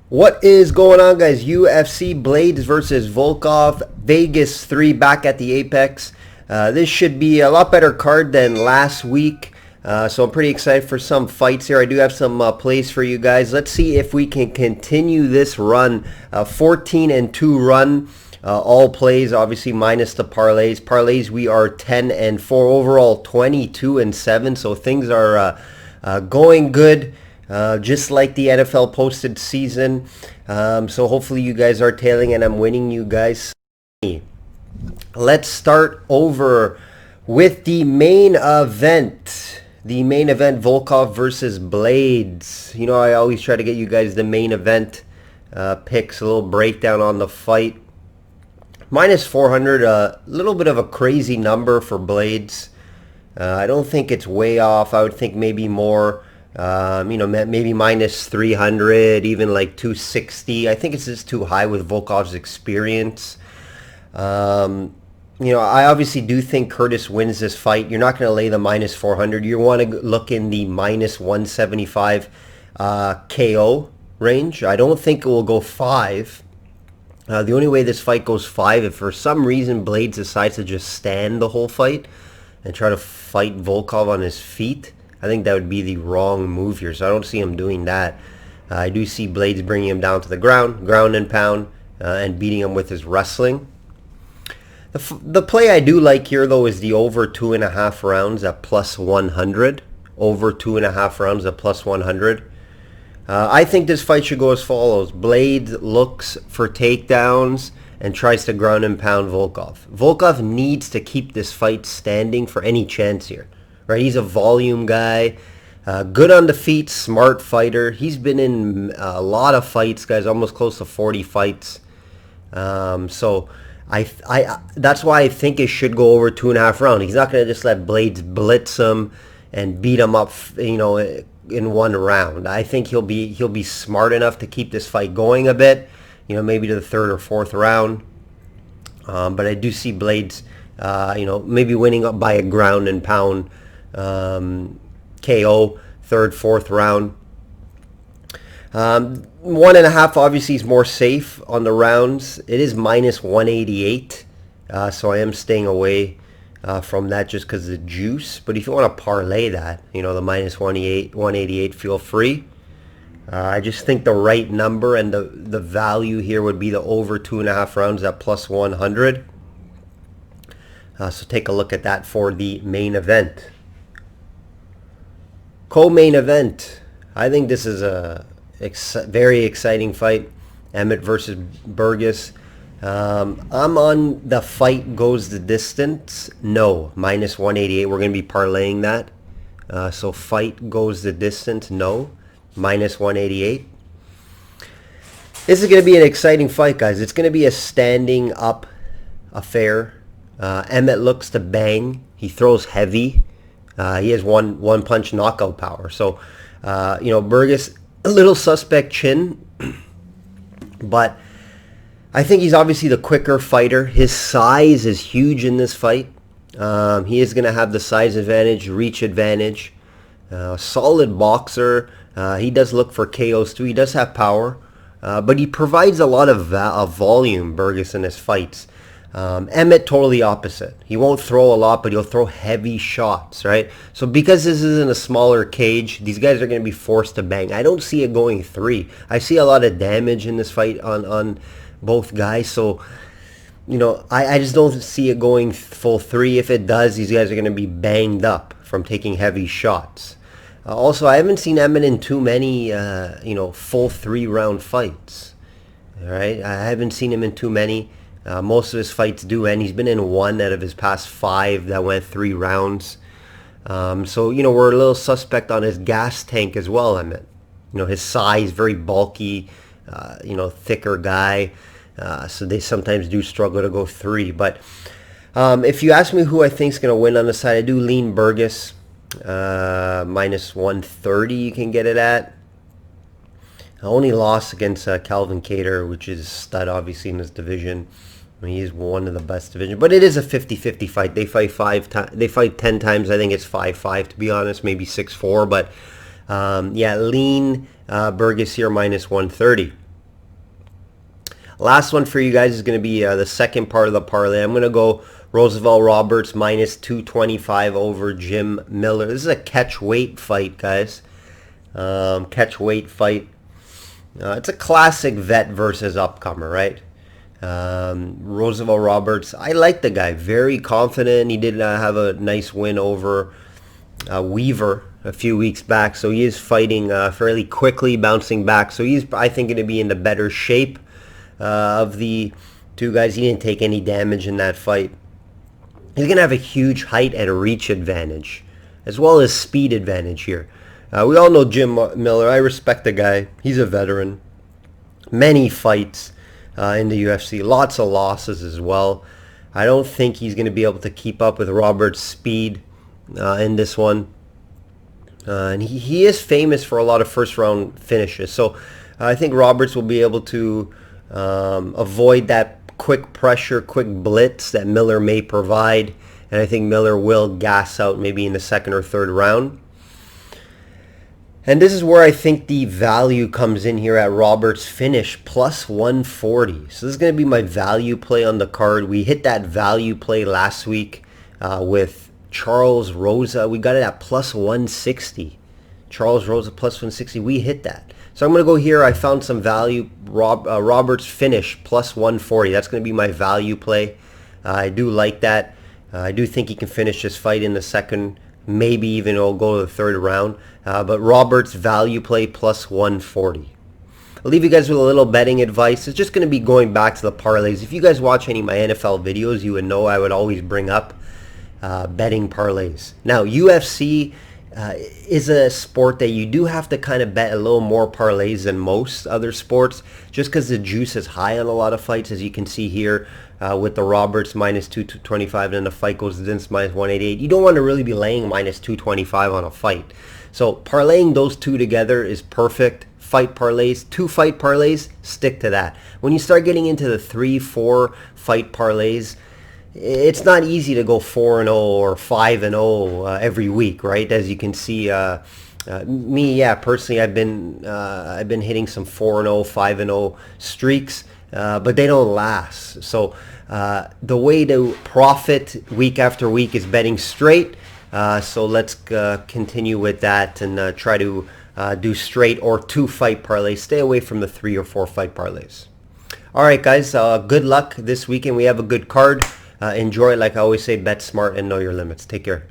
What is going on, guys? UFC Blaydes versus Volkov, Vegas 3 back at the Apex. This should be a lot better card than last week, so I'm pretty excited for some fights here. I do have some plays for you guys. Let's see if we can continue this run, 14-2 run. All plays, obviously minus the parlays. Parlays, we are 10-4 overall, 22-7. So things are going good. Just like the NFL posted season. So hopefully you guys are tailing and I'm winning you guys. Let's start over with the main event. The main event, Volkov versus Blaydes. You know, I always try to get you guys the main event picks, a little breakdown on the fight. Minus 400, a little bit of a crazy number for Blaydes. I don't think it's way off. I would think maybe more. Maybe minus 300, even like 260. I think it's just too high with Volkov's experience. I obviously do think Curtis wins this fight. You're not going to lay the minus 400. You want to look in the minus 175 KO range. I don't think it will go 5. The only way this fight goes 5, if for some reason Blaydes decides to just stand the whole fight and try to fight Volkov on his feet, I think that would be the wrong move here, so I don't see him doing that. I do see Blaydes bringing him down to the ground and pound, and beating him with his wrestling. The play I do like here, though, is the over 2.5 rounds at plus 100. Over 2.5 rounds at plus 100. I think this fight should go as follows. Blaydes looks for takedowns and tries to ground and pound Volkov. Volkov needs to keep this fight standing for any chance here. Right, he's a volume guy, good on the feet, smart fighter. He's been in a lot of fights, guys, almost close to 40 fights. So that's why I think it should go over 2.5 rounds. He's not going to just let Blaydes blitz him and beat him up, in one round. I think he'll be smart enough to keep this fight going a bit, maybe to the 3rd or 4th round. But I do see Blaydes, maybe winning up by a ground and pound. KO, 3rd, 4th round. 1.5 obviously is more safe on the rounds. It is minus 188, so I am staying away from that just because of the juice. But if you want to parlay that, the minus 188, feel free. I just think the right number and the value here would be the over 2.5 rounds at plus 100. So take a look at that for the main event. Co-main event. I think this is a very exciting fight. Emmett versus Burgos. I'm on the fight goes the distance. No, minus 188. We're going to be parlaying that. So fight goes the distance. No, minus 188. This is going to be an exciting fight, guys. It's going to be a standing up affair. Emmett looks to bang. He throws heavy. He has one punch knockout power. So, Burgos, a little suspect chin, but I think he's obviously the quicker fighter. His size is huge in this fight. He is going to have the size advantage, reach advantage. Solid boxer. He does look for KOs too. He does have power, but he provides a lot of volume, Burgos, in his fights. Emmett, totally opposite. He won't throw a lot, but he'll throw heavy shots, right? So because this is in a smaller cage, these guys are going to be forced to bang. I don't see it going 3. I see a lot of damage in this fight on both guys. So, I just don't see it going full 3. If it does, these guys are going to be banged up from taking heavy shots. Also, I haven't seen Emmett in too many, full 3-round fights. All right? I haven't seen him in too many. Most of his fights do end. He's been in 1 out of his past 5 that went 3 rounds. So, we're a little suspect on his gas tank as well, Emmett. His size, very bulky, thicker guy. So they sometimes do struggle to go 3. But if you ask me who I think is going to win on the side, I do lean Burgos. Minus 130 you can get it at. Only loss against Calvin Kattar, which is stud obviously in this division. I mean, he's one of the best division, but it is a 50-50 fight. They fight 10 times. I think it's 5-5 to be honest, maybe 6-4. But lean Burgos here minus 130. Last one for you guys is going to be the second part of the parlay. I'm going to go Roosevelt Roberts minus 225 over Jim Miller. This is a catch weight fight, guys. Catch weight fight. It's a classic vet versus upcomer, right? Roosevelt Roberts, I like the guy. Very confident. He did have a nice win over Weaver a few weeks back. So he is fighting fairly quickly, bouncing back. So he's, I think, going to be in the better shape of the two guys. He didn't take any damage in that fight. He's going to have a huge height and reach advantage, as well as speed advantage here. We all know Jim Miller. I respect the guy. He's a veteran. Many fights in the UFC. Lots of losses as well. I don't think he's going to be able to keep up with Roberts' speed in this one. And he is famous for a lot of first-round finishes. So I think Roberts will be able to avoid that quick pressure, quick blitz that Miller may provide. And I think Miller will gas out maybe in the second or third round. And this is where I think the value comes in here at Roberts' finish, plus 140. So this is going to be my value play on the card. We hit that value play last week with Charles Rosa. We got it at plus 160. Charles Rosa plus 160. We hit that. So I'm going to go here. I found some value. Roberts' finish, plus 140. That's going to be my value play. I do like that. I do think he can finish this fight in the second. Maybe even it'll go to the third round. But Roberts' value play plus 140. I'll leave you guys with a little betting advice. It's just going to be going back to the parlays. If you guys watch any of my NFL videos, you would know I would always bring up betting parlays. Now, UFC is a sport that you do have to kind of bet a little more parlays than most other sports, just because the juice is high on a lot of fights, as you can see here with the Roberts minus 225, and then the fight goes to Vince minus 188. You don't want to really be laying minus 225 on a fight. So parlaying those two together is perfect. Fight parlays, 2 fight parlays, stick to that. When you start getting into the 3-4 fight parlays, it's not easy to go 4-0 or 5-0 every week, right? As you can see, me, personally, I've been hitting some 4-0, 5-0 streaks, but they don't last. So the way to profit week after week is betting straight. So let's continue with that and try to do straight or 2 fight parlays. Stay away from the 3 or 4 fight parlays. All right, guys. Good luck this weekend. We have a good card. Enjoy it. Like I always say, bet smart and know your limits. Take care.